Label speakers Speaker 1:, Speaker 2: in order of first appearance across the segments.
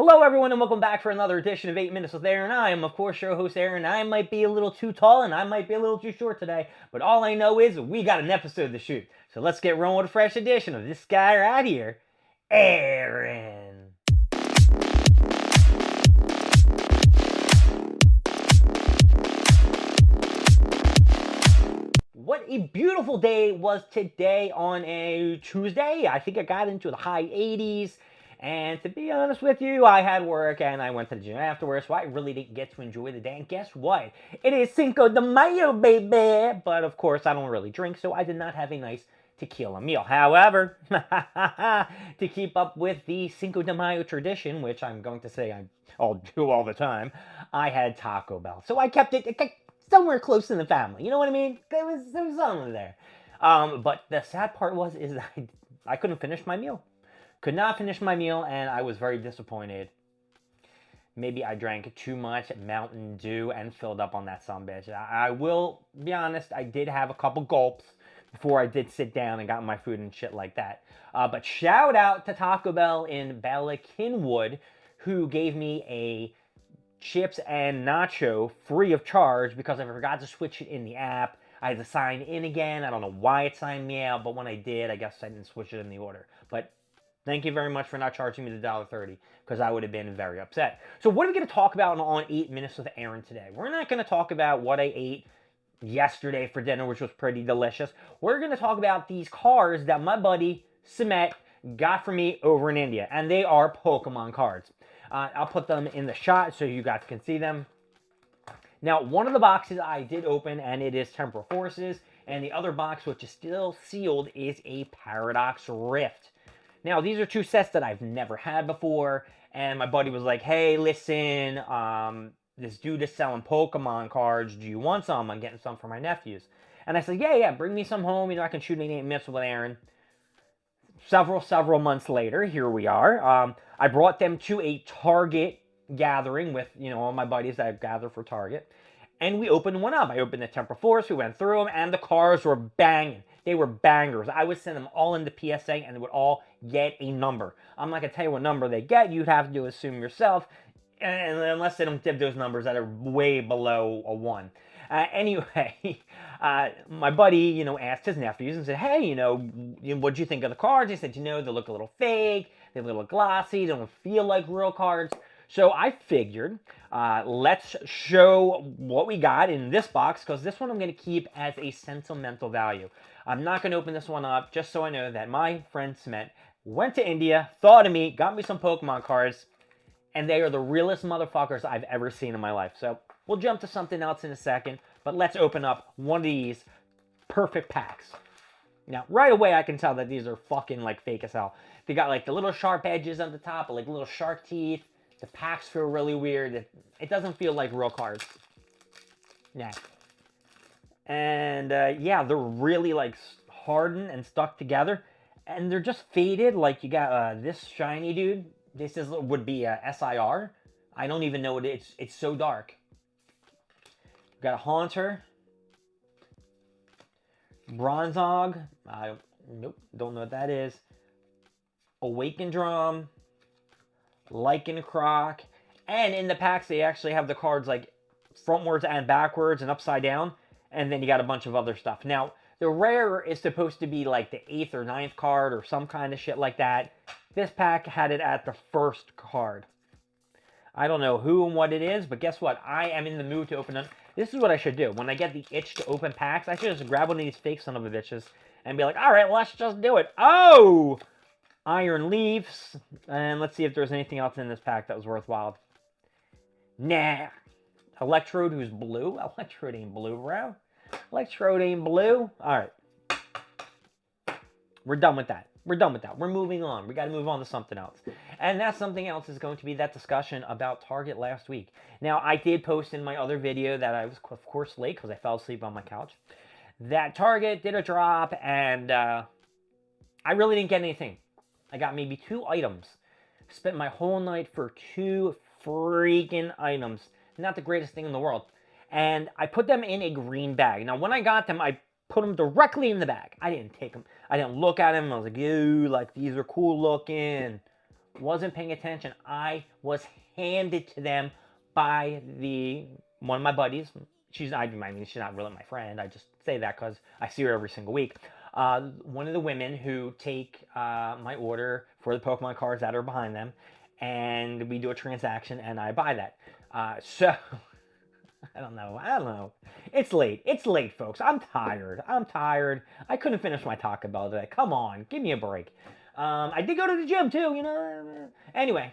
Speaker 1: Hello everyone and welcome back for another edition of 8 Minutes with Aaron. I am of course your host Aaron. I might be a little too tall and I might be a little too short today, but all I know is we got an episode to shoot. So let's get rolling with a fresh edition of this guy right here, Aaron. What a beautiful day it was today on a Tuesday. I think I got into the high 80s. And to be honest with you, I had work and I went to the gym afterwards, so I really didn't get to enjoy the day. And guess what? It is Cinco de Mayo, baby! But of course, I don't really drink, so I did not have a nice tequila meal. However, to keep up with the Cinco de Mayo tradition, which I'm going to say I'll do all the time, I had Taco Bell. So I kept it somewhere close in the family. You know what I mean? There was something there. But the sad part is I couldn't finish my meal. Could not finish my meal, and I was very disappointed. Maybe I drank too much Mountain Dew and filled up on that sumbitch. I will be honest, I did have a couple gulps before I did sit down and got my food and shit like that. But shout out to Taco Bell in Bella Kinwood, who gave me a chips and nacho free of charge because I forgot to switch it in the app. I had to sign in again. I don't know why it signed me out, but when I did, I guess I didn't switch it in the order. But thank you very much for not charging me the $1.30 because I would have been very upset. So what are we going to talk about on 8 Minutes with Aaron today? We're not going to talk about what I ate yesterday for dinner, which was pretty delicious. We're going to talk about these cards that my buddy Smet got for me over in India, and they are Pokemon cards. I'll put them in the shot so you guys can see them. Now, one of the boxes I did open, and it is Temporal Forces, and the other box, which is still sealed, is a Paradox Rift. Now, these are two sets that I've never had before, and my buddy was like, hey, listen, this dude is selling Pokemon cards. Do you want some? I'm getting some for my nephews. And I said, yeah, bring me some home. You know, I can shoot an 8 Minutes with Aaron. Several months later, here we are. I brought them to a Target gathering with, all my buddies that I gather for Target. And we opened one up. I opened the Temporal Force. We went through them, and the cards were banging. They were bangers. I would send them all into PSA, and they would all get a number. I'm not going to tell you what number they get. You'd have to assume yourself, and unless they don't give those numbers that are way below a 1. Anyway, my buddy, asked his nephews and said, hey, what'd you think of the cards? He said, they look a little fake. They're a little glossy. They don't feel like real cards. So I figured, let's show what we got in this box, because this one I'm going to keep as a sentimental value. I'm not going to open this one up, just so I know that my friend Smet went to India, thought of me, got me some Pokemon cards, and they are the realest motherfuckers I've ever seen in my life. So we'll jump to something else in a second, but let's open up one of these perfect packs. Now, right away, I can tell that these are fucking, fake as hell. They got, the little sharp edges on the top, little shark teeth. The packs feel really weird. It doesn't feel like real cards. Yeah. And, yeah, they're really, hardened and stuck together. And they're just faded. You got this shiny dude. This would be a SIR. I don't even know what it is. It's so dark. We've got a Haunter. Bronzog. Nope, don't know what that is. Awakened Drum. Lycan Croc, and in the packs they actually have the cards frontwards and backwards and upside down, and then you got a bunch of other stuff. Now, the rare is supposed to be the 8th or 9th card or some kind of shit like that. This pack had it at the 1st card. I don't know who and what it is, but guess what? I am in the mood to open them. This is what I should do. When I get the itch to open packs, I should just grab one of these fake son of a bitches and be like, alright, let's just do it. Oh! Iron Leafs, and let's see if there's anything else in this pack that was worthwhile. Nah. Electrode, who's blue. Electrode ain't blue, bro. Electrode ain't blue. Alright. We're done with that. We're moving on. We got to move on to something else. And that something else is going to be that discussion about Target last week. Now, I did post in my other video that I was, of course, late because I fell asleep on my couch, that Target did a drop, and I really didn't get anything. I got maybe 2 items. Spent my whole night for 2 freaking items. Not the greatest thing in the world. And I put them in a green bag. Now, when I got them, I put them directly in the bag. I didn't take them. I didn't look at them. I was like, ew, these are cool looking. wasn't paying attention. I was handed to them by one of my buddies. She's not really my friend. I just say that because I see her every single week. One of the women who take my order for the Pokemon cards that are behind them, and we do a transaction, and I buy that. So I don't know. It's late, folks. I'm tired. I couldn't finish my Taco Bell today. Come on, give me a break. I did go to the gym too, you know. Anyway,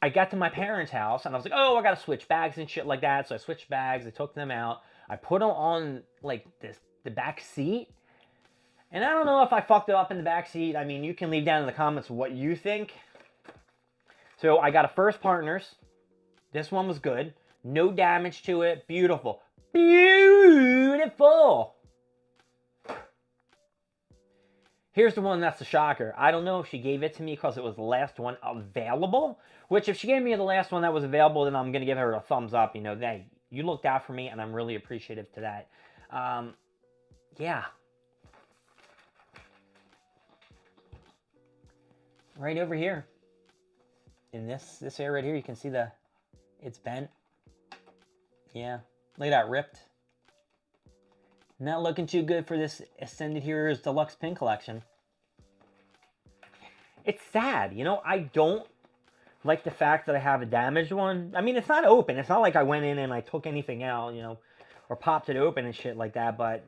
Speaker 1: I got to my parents' house and I was like, oh, I gotta switch bags and shit like that. So I switched bags. I took them out. I put them on like the back seat. And I don't know if I fucked it up in the back seat. I mean, you can leave down in the comments what you think. So I got a first partners. This one was good. No damage to it. Beautiful. Beautiful. Here's the one that's the shocker. I don't know if she gave it to me because it was the last one available. Which, if she gave me the last one that was available, then I'm going to give her a thumbs up. You know, hey, you looked out for me, and I'm really appreciative to that. Yeah. Right over here. In this area right here, you can see it's bent. Yeah. Look at that, ripped. Not looking too good for this Ascended Heroes Deluxe Pin Collection. It's sad, you know, I don't like the fact that I have a damaged one. I mean, it's not open. It's not like I went in and I took anything out, you know, or popped it open and shit like that, but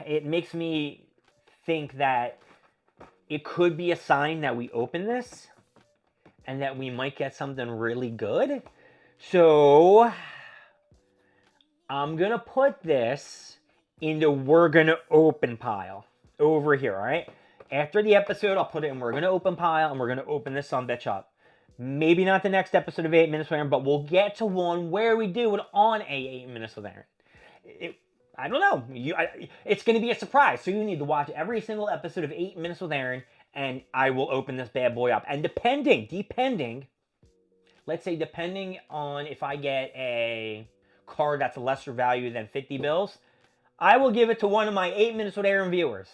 Speaker 1: it makes me think that it could be a sign that we open this and that we might get something really good. So I'm going to put this in the we're going to open pile over here, all right? After the episode, I'll put it in we're going to open pile, and we're going to open this sumbitch up. Maybe not the next episode of 8 Minutes with Aaron, but we'll get to one where we do it on 8 Minutes with Aaron. I don't know. It's going to be a surprise, so you need to watch every single episode of 8 Minutes with Aaron, and I will open this bad boy up. And depending, let's say depending on if I get a card that's a lesser value than 50 bills, I will give it to one of my 8 Minutes with Aaron viewers.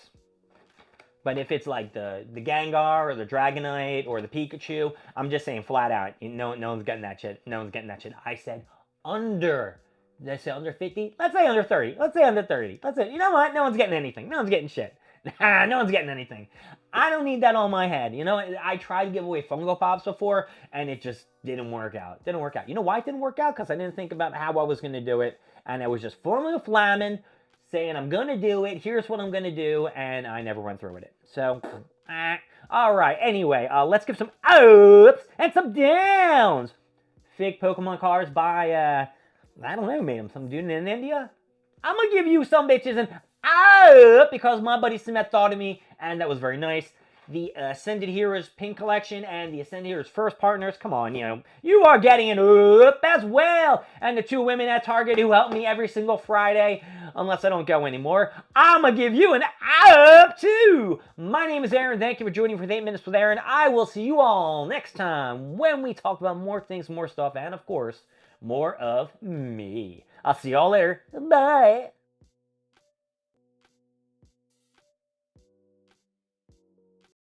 Speaker 1: But if it's like the Gengar or the Dragonite or the Pikachu, I'm just saying flat out, no one's getting that shit. No one's getting that shit. I said under. Did I say under 50? Let's say under 30. Let's say under 30. Let's say, you know what? No one's getting anything. No one's getting shit. No one's getting anything. I don't need that on my head. You know, I tried to give away Fungo Pops before, and it just didn't work out. You know why it didn't work out? Because I didn't think about how I was going to do it, and I was just forming flamming, saying I'm going to do it, here's what I'm going to do, and I never went through with it. So, all right. Anyway, let's give some ups and some downs. Fake Pokemon cards by, I don't know, man, some dude in India. I'm going to give you some bitches an up because my buddy Simet thought of me, and that was very nice. The Ascended Heroes Pin Collection and the Ascended Heroes First Partners, come on, you know, you are getting an up as well. And the two women at Target who help me every single Friday, unless I don't go anymore, I'm going to give you an up too. My name is Aaron. Thank you for joining me for 8 Minutes with Aaron. I will see you all next time when we talk about more things, more stuff, and of course, more of me. I'll see y'all later. Bye.